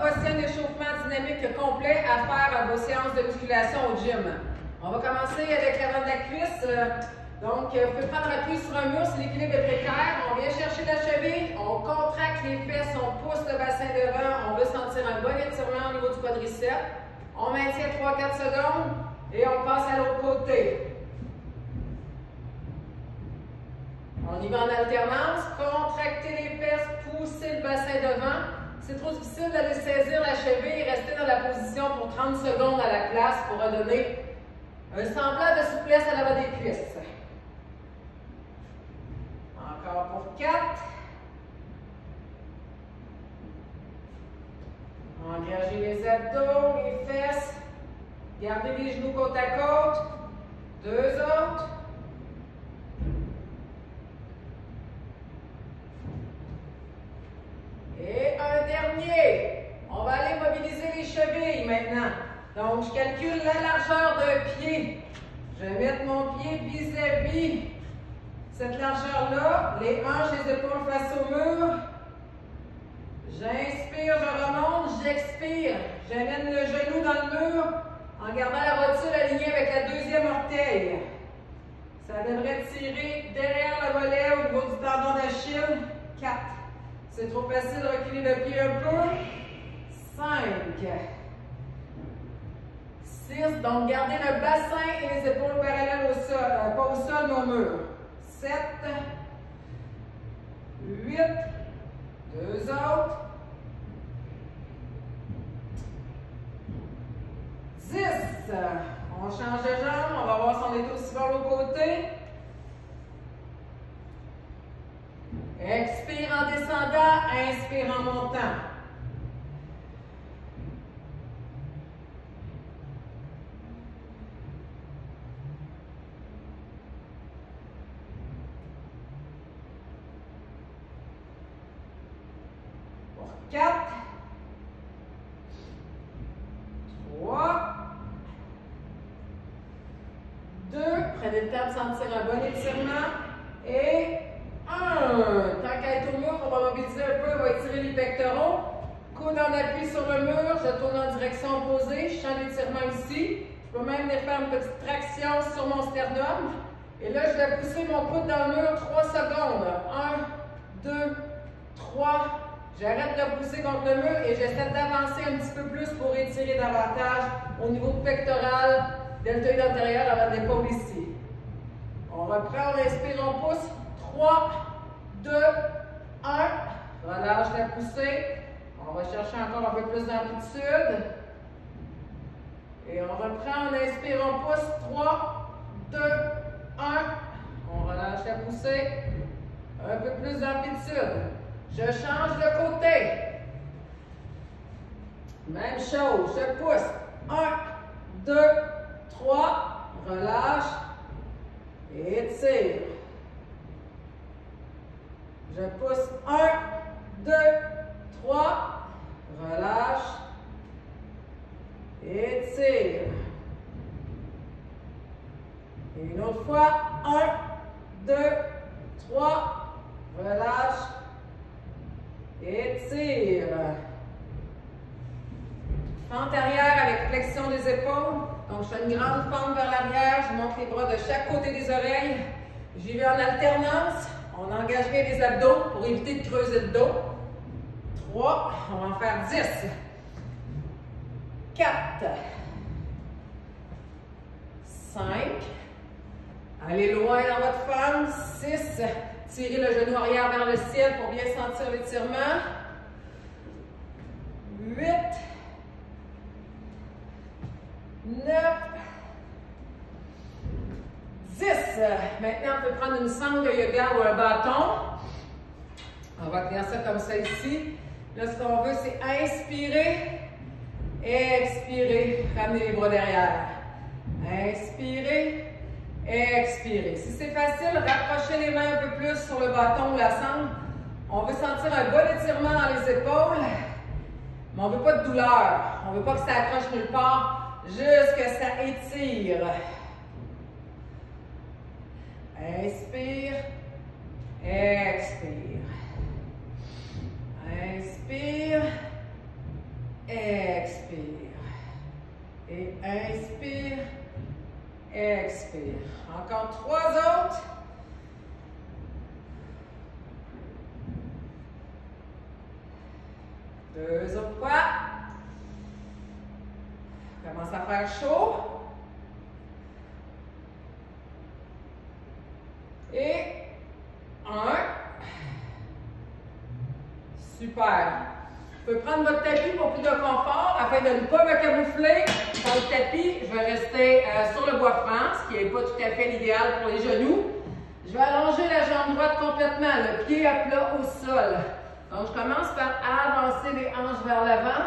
voici un échauffement dynamique complet à faire à vos séances de musculation au gym. On va commencer avec l'avant de la cuisse. Donc, vous pouvez prendre appui sur un mur si l'équilibre est précaire. On vient chercher la cheville, on contracte les fesses, on pousse le bassin devant. On veut sentir un bon étirement au niveau du quadriceps. On maintient 3-4 secondes et on passe à l'autre côté. On y va en alternance. Contractez les fesses, poussez le bassin devant. C'est trop difficile d'aller saisir la cheville et rester dans la position pour 30 secondes à la place pour redonner un semblant de souplesse à l'avant des cuisses. Encore pour 4. Engagez les abdos, les fesses. Gardez les genoux côte à côte. 2 autres. Et un dernier. On va aller mobiliser les chevilles maintenant. Donc, je calcule la largeur d'un pied. Je vais mettre mon pied vis-à-vis cette largeur-là. Les hanches, les épaules face au mur. J'inspire, je remonte, j'expire. J'amène le genou dans le mur en gardant la rotule alignée avec la deuxième orteil. Ça devrait tirer derrière le mollet au niveau du tendon d'Achille. 4. C'est trop facile de reculer le pied un peu. 5. 6. Donc, gardez le bassin et les épaules parallèles au sol. Pas au sol, mais au mur. 7. 8. 2 autres. 10. On change de jambe. On va voir si on est aussi vers l'autre côté. Expire en descendant, inspire en montant. Pour 4, 3, 2, prenez le temps de sentir un bon étirement et 1. Tant qu'à être au mur, on va mobiliser un peu, on va étirer les pectoraux. Coude en appui sur le mur, je tourne en direction opposée, je sens l'étirement ici. Je peux même faire une petite traction sur mon sternum. Et là, je vais pousser mon coude dans le mur 3 secondes. 1, 2, 3. J'arrête de pousser contre le mur et j'essaie d'avancer un petit peu plus pour étirer davantage au niveau pectoral, deltoïde antérieur avant l'épaule ici. On reprend, on inspire, on pousse. 3, 2, 1. Relâche la poussée. On va chercher encore un peu plus d'amplitude. Et on reprend, on inspire, on pousse. 3, 2, 1. On relâche la poussée. Un peu plus d'amplitude. Je change de côté. Même chose, je pousse. 1, 2, 3. Relâche. Et tire. Je pousse 1, 2, 3, relâche, étire. Et une autre fois, 1, 2, 3, relâche, étire. Fente arrière avec flexion des épaules. Donc, je fais une grande fente vers l'arrière, je monte les bras de chaque côté des oreilles. J'y vais en alternance. On engage bien les abdos pour éviter de creuser le dos. 3, on va en faire 10. 4, 5, allez loin dans votre forme. 6, tirez le genou arrière vers le ciel pour bien sentir l'étirement. 8, 9, 10. Maintenant, on peut prendre une sangle de yoga ou un bâton. On va tenir ça comme ça ici. Là, ce qu'on veut, c'est inspirer, expirer. Ramenez les bras derrière. Inspirer, expirer. Si c'est facile, rapprochez les mains un peu plus sur le bâton ou la sangle. On veut sentir un bon étirement dans les épaules, mais on ne veut pas de douleur. On ne veut pas que ça accroche nulle part, juste que ça étire. Inspire, expire. Inspire, expire. Et inspire, expire. Encore 3 autres. Deux autres fois. Commence à faire chaud. Et 1. Super. Vous pouvez prendre votre tapis pour plus de confort afin de ne pas me camoufler dans le tapis. Je vais rester sur le bois franc, ce qui n'est pas tout à fait l'idéal pour les genoux. Je vais allonger la jambe droite complètement, le pied à plat au sol. Donc, je commence par avancer les hanches vers l'avant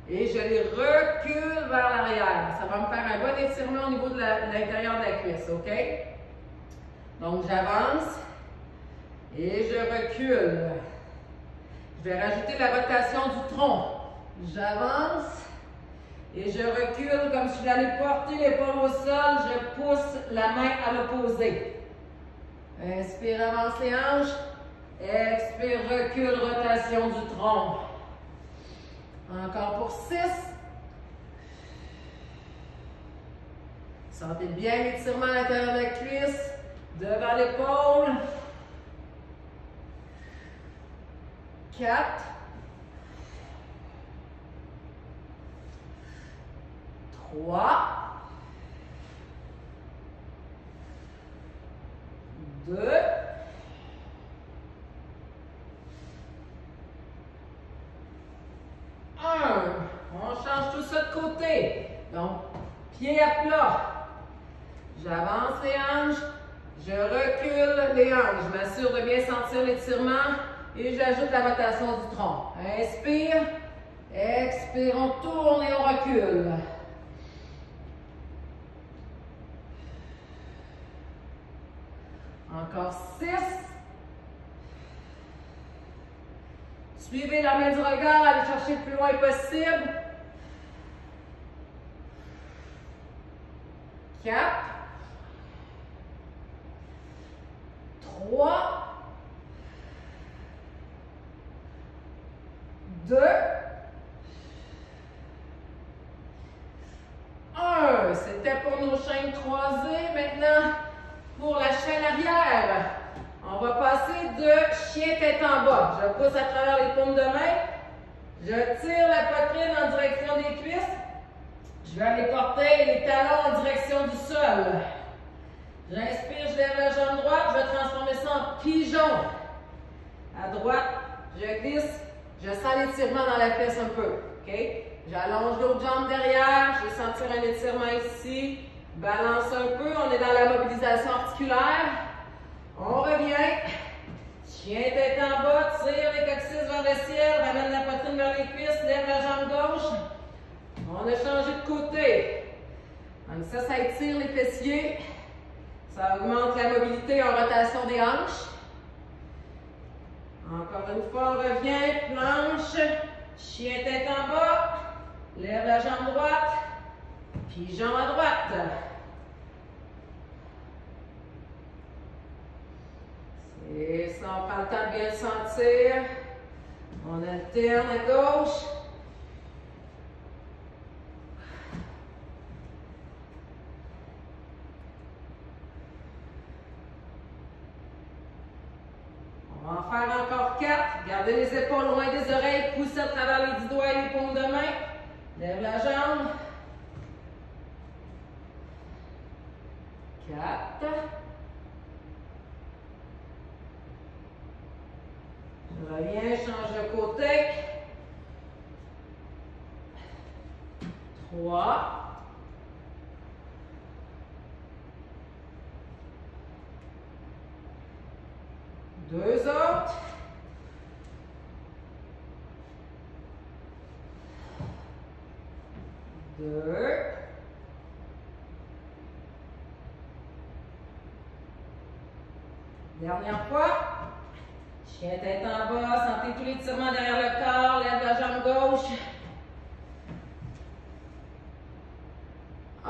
et je les recule vers l'arrière. Ça va me faire un bon étirement au niveau de l'intérieur de la cuisse, OK? Donc, j'avance et je recule. Je vais rajouter la rotation du tronc. J'avance et je recule comme si j'allais porter l'épaule au sol. Je pousse la main à l'opposé. Inspire, avance les hanches. Expire, recule, rotation du tronc. Encore pour 6. Sentez bien l'étirement à l'intérieur de la cuisse, devant l'épaule. 4. 3. 2. 1. On change tout ça de côté. Donc, pied à plat. J'avance les hanches. Je recule les hanches. Je m'assure de bien sentir l'étirement et j'ajoute la rotation du tronc. Inspire. Expire. On tourne et on recule. Encore 6. Suivez la main du regard, allez chercher le plus loin possible. 4. 3. 2. 1. C'était pour nos chaînes croisées. Maintenant, pour la chaîne arrière. On va passer de chien tête en bas. Je pousse à travers les paumes de main. Je tire la poitrine en direction des cuisses. Je vais aller porter les talons en direction du sol. J'inspire, je lève la jambe droite. Je vais transformer ça en pigeon. À droite, je glisse. Je sens l'étirement dans la fesse un peu. OK? J'allonge l'autre jambe derrière. Je vais sentir un étirement ici. Balance un peu. On est dans la mobilisation articulaire. On revient. Chien tête en bas, tire les coccyx vers le ciel, ramène la poitrine vers les cuisses, lève la jambe gauche. On a changé de côté. Donc ça étire les fessiers. Ça augmente la mobilité en rotation des hanches. Encore une fois, on revient. Planche. Chien tête en bas. Lève la jambe droite. Pigeon à droite. Et ça, on prend le temps de bien le sentir. On alterne à gauche. On va en faire encore 4. Gardez les épaules loin des oreilles. Poussez à travers les 10 doigts et les paumes de main. Lève la jambe. 4. Je reviens, change de côté. 3. 2 autres. 2. Dernière fois. Chien tête en bas, sentez tous les étirements derrière le corps, lève la jambe gauche. 1.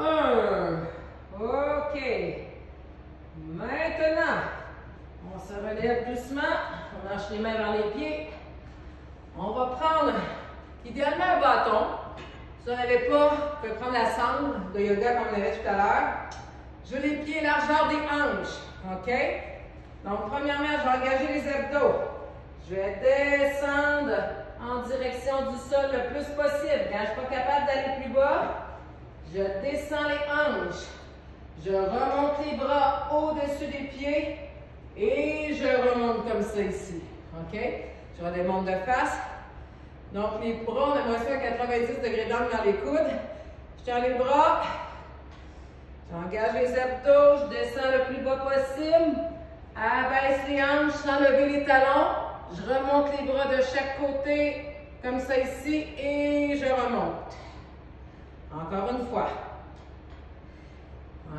OK. Maintenant, on se relève doucement. On lâche les mains vers les pieds. On va prendre idéalement un bâton. Si vous n'avez pas, vous pouvez prendre la sangle de yoga comme on avait tout à l'heure. Je veux les pieds largeur des hanches. OK? Donc, premièrement, je vais engager les abdos. Je vais descendre en direction du sol le plus possible. Quand je ne suis pas capable d'aller plus bas, je descends les hanches. Je remonte les bras au-dessus des pieds et je remonte comme ça ici. OK? Je redémonte de face. Donc, les bras, on aimerait ça à 90 degrés d'angle dans les coudes. Je tiens les bras. J'engage les abdos. Je descends le plus bas possible. Abaisse les hanches sans lever les talons. Je remonte les bras de chaque côté, comme ça ici, et je remonte. Encore une fois.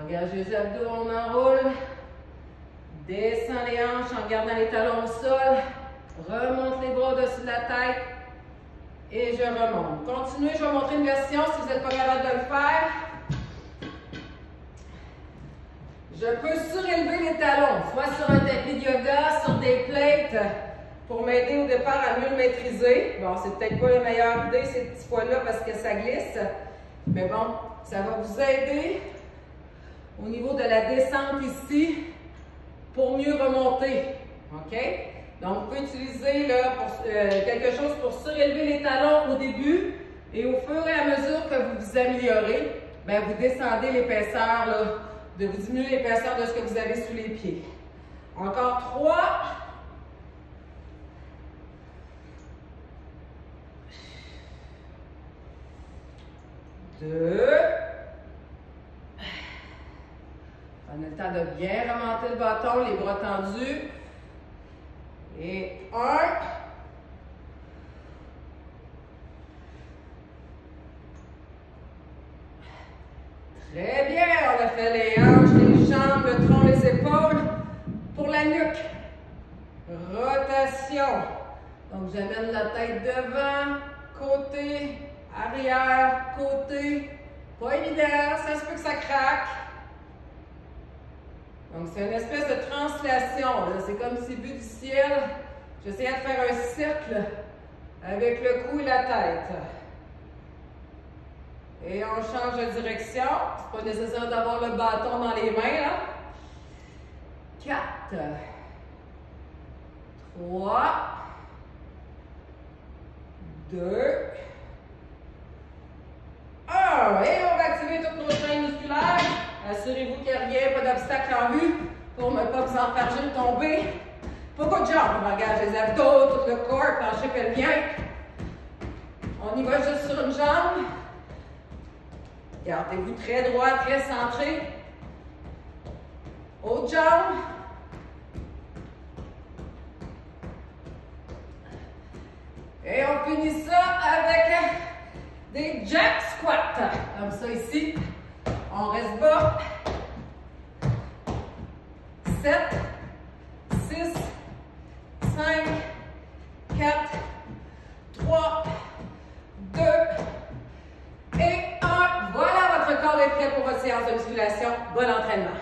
Engage les abdos, on enroule. Descends les hanches en gardant les talons au sol. Remonte les bras au-dessus de la tête. Et je remonte. Continuez, je vais vous montrer une version si vous n'êtes pas capable de le faire. Je peux surélever les talons, soit sur un tapis de yoga, sur des plates, pour m'aider au départ à mieux le maîtriser. Bon, c'est peut-être pas la meilleure idée ces petits fois-là parce que ça glisse. Mais bon, ça va vous aider au niveau de la descente ici pour mieux remonter. OK? Donc, vous pouvez utiliser là, quelque chose pour surélever les talons au début et au fur et à mesure que vous vous améliorez, bien, vous descendez l'épaisseur, de vous diminuer l'épaisseur de ce que vous avez sous les pieds. Encore 3. 2. Prenez le temps de bien remonter le bâton, les bras tendus. Et 1. Très bien, on a fait les hanches, les jambes, le tronc, les épaules. Pour la nuque, rotation. Donc j'amène la tête devant, côté, arrière, côté. Pas évident, ça se peut que ça craque. Donc, c'est une espèce de translation. C'est comme si, vu du ciel, j'essayais de faire un cercle avec le cou et la tête. Et on change de direction. C'est pas nécessaire d'avoir le bâton dans les mains, là. 4, 3, 2, 1. Et on va activer toutes nos chaînes musculaires. Assurez-vous qu'il n'y a rien, pas d'obstacle en vue pour ne pas vous enfarger de tomber. Beaucoup de jambes. On engage les abdos, tout le corps, penché pelvien. On y va juste sur une jambe. Gardez-vous très droit, très centré. Autre jambe. Et on finit ça avec des jack squats. Comme ça ici. On reste bas. 7, 6, 5, 4, 3, 2 et 1. Voilà, votre corps est prêt pour votre séance de musculation. Bon entraînement.